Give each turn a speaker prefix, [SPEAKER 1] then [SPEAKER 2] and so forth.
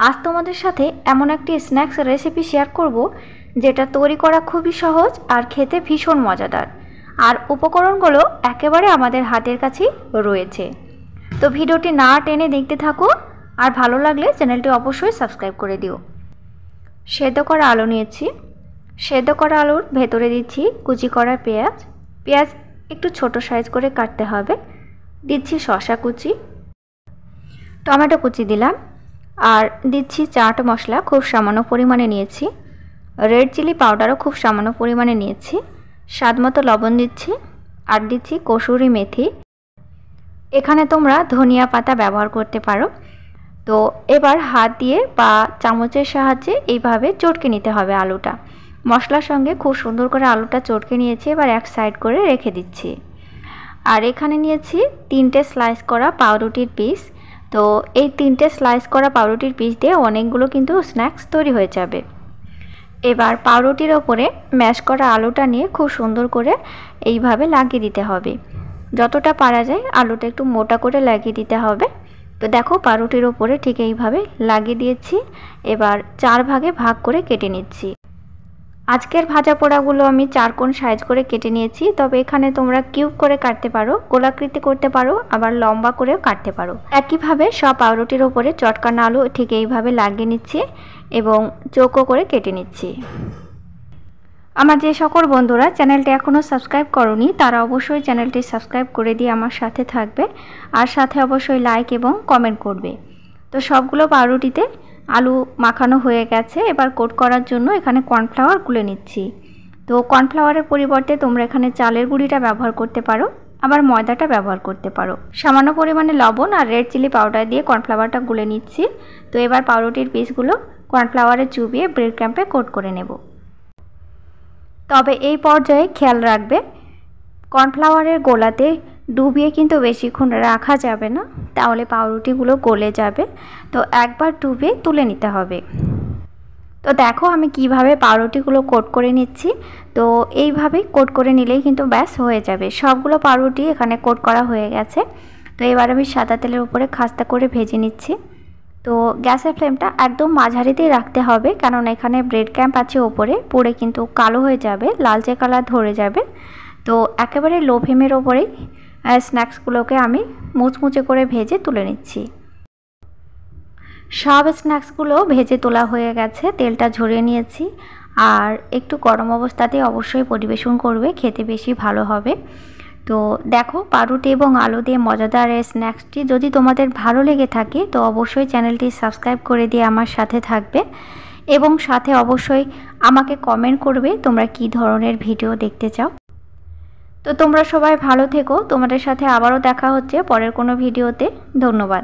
[SPEAKER 1] আজ তোমাদের সাথে এমন একটি স্ন্যাক্স রেসিপি শেয়ার করব যেটা তৈরি করা খুবই সহজ আর খেতে ভীষণ মজাদার। আর উপকরণগুলো একেবারে আমাদের হাতের কাছেই রয়েছে। তো ভিডিওটি না টেনে দেখতে থাকো, আর ভালো লাগলে চ্যানেলটি অবশ্যই সাবস্ক্রাইব করে দিও। সেদ্ধ করা আলু নিয়েছি। সেদ্ধ করা আলুর ভেতরে দিচ্ছি কুচি করা পেঁয়াজ। পেঁয়াজ একটু ছোট সাইজ করে কাটতে হবে। দিচ্ছি শসা কুচি, টমেটো কুচি দিলাম, আর দিচ্ছি চাট মশলা খুব সামান্য পরিমাণে নিয়েছি। রেড চিলি পাউডারও খুব সামান্য পরিমাণে নিয়েছি। স্বাদ মতো লবণ দিচ্ছি, আর দিচ্ছি কসুরি মেথি। এখানে তোমরা ধনিয়া পাতা ব্যবহার করতে পারো। তো এবার হাত দিয়ে বা চামচের সাহায্যে এইভাবে চটকে নিতে হবে আলুটা। মশলার সঙ্গে খুব সুন্দর করে আলুটা চটকে নিয়েছি। এবার এক সাইড করে রেখে দিচ্ছি। আর এখানে নিয়েছি 3টে স্লাইস করা পাউরুটির পিস। তো এই 3টে স্লাইস করা পাউরুটির পিস দিয়ে অনেকগুলো কিন্তু স্ন্যাক্স তৈরি হয়ে যাবে। এবার পাউরুটির ওপরে ম্যাশ করা আলুটা নিয়ে খুব সুন্দর করে এইভাবে লাগিয়ে দিতে হবে। যতটা পারা যায় আলুটা একটু মোটা করে লাগিয়ে দিতে হবে। তো দেখো পাউরুটির ওপরে ঠিক এইভাবে লাগিয়ে দিয়েছি। এবার 4 ভাগে ভাগ করে কেটে নিচ্ছি। আজকের ভাজা পোড়াগুলো আমি 4 কোণ সাইজ করে কেটে নিয়েছি। তবে এখানে তোমরা কিউব করে কাটতে পারো, গোলাকৃতি করতে পারো, আবার লম্বা করেও কাটতে পারো। একইভাবে সব পাউরুটির ওপরে চটকানো আলু ঠিক এইভাবে লাগিয়ে নিচ্ছি এবং চৌকো করে কেটে নিচ্ছি। আমার যে সকল বন্ধুরা চ্যানেলটি এখনও সাবস্ক্রাইব করোনি তারা অবশ্যই চ্যানেলটি সাবস্ক্রাইব করে দিয়ে আমার সাথে থাকবে, আর সাথে অবশ্যই লাইক এবং কমেন্ট করবে। তো সবগুলো পাউরুটিতে আলু মাখানো হয়ে গেছে। এবার কোট করার জন্য এখানে কর্নফ্লাওয়ার গুলে নিচ্ছি। তো কর্নফ্লাওয়ারের পরিবর্তে তোমরা এখানে চালের গুঁড়িটা ব্যবহার করতে পারো, আবার ময়দাটা ব্যবহার করতে পারো। সামান্য পরিমাণে লবণ আর রেড চিলি পাউডার দিয়ে কর্নফ্লাওয়ারটা গুলে নিচ্ছি। তো এবার পাউরুটির পিসগুলো কর্নফ্লাওয়ারে চুবিয়ে ব্রেড ক্রাম্পে কোট করে নেব। তবে এই পর্যায়ে খেয়াল রাখবে কর্নফ্লাওয়ারের গোলাতে ডুবিয়ে কিন্তু বেশিক্ষণ রাখা যাবে না, তাহলে পাউরুটিগুলো গলে যাবে। তো একবার ডুবিয়ে তুলে নিতে হবে। তো দেখো আমি কিভাবে পাউরুটিগুলো কোট করে নিচ্ছি। তো এইভাবেই কোট করে নিলেই কিন্তু ব্যাস হয়ে যাবে। সবগুলো পাউরুটি এখানে কোট করা হয়ে গেছে। তো এবার আমি সাদা তেলের উপরে খাস্তা করে ভেজে নিচ্ছি। তো গ্যাসের ফ্লেমটা একদম মাঝারিতেই রাখতে হবে, কারণ এখানে ব্রেড ক্রাম্প আছে ওপরে, পুড়ে কিন্তু কালো হয়ে যাবে, লালচে কালার ধরে যাবে। তো একেবারে লো ফ্লেমের ওপরেই স্ন্যাক্সগুলোকে আমি মুচমুচে করে ভেজে তুলে নিচ্ছি। সব স্ন্যাক্সগুলো ভেজে তোলা হয়ে গেছে, তেলটা ঝরিয়ে নিয়েছি। আর একটু গরম অবস্থাতেই অবশ্যই পরিবেশন করবে, খেতে বেশি ভালো হবে। তো দেখো পাউরুটি এবং আলু দিয়ে মজাদার এই স্ন্যাক্সটি যদি তোমাদের ভালো লেগে থাকে তো অবশ্যই চ্যানেলটি সাবস্ক্রাইব করে দিয়ে আমার সাথে থাকবে, এবং সাথে অবশ্যই আমাকে কমেন্ট করবে তোমরা কী ধরনের ভিডিও দেখতে চাও। তো তোমরা সবাই ভালো থেকো। তোমাদের সাথে আবারও দেখা হচ্ছে পরের কোনো ভিডিওতে। ধন্যবাদ।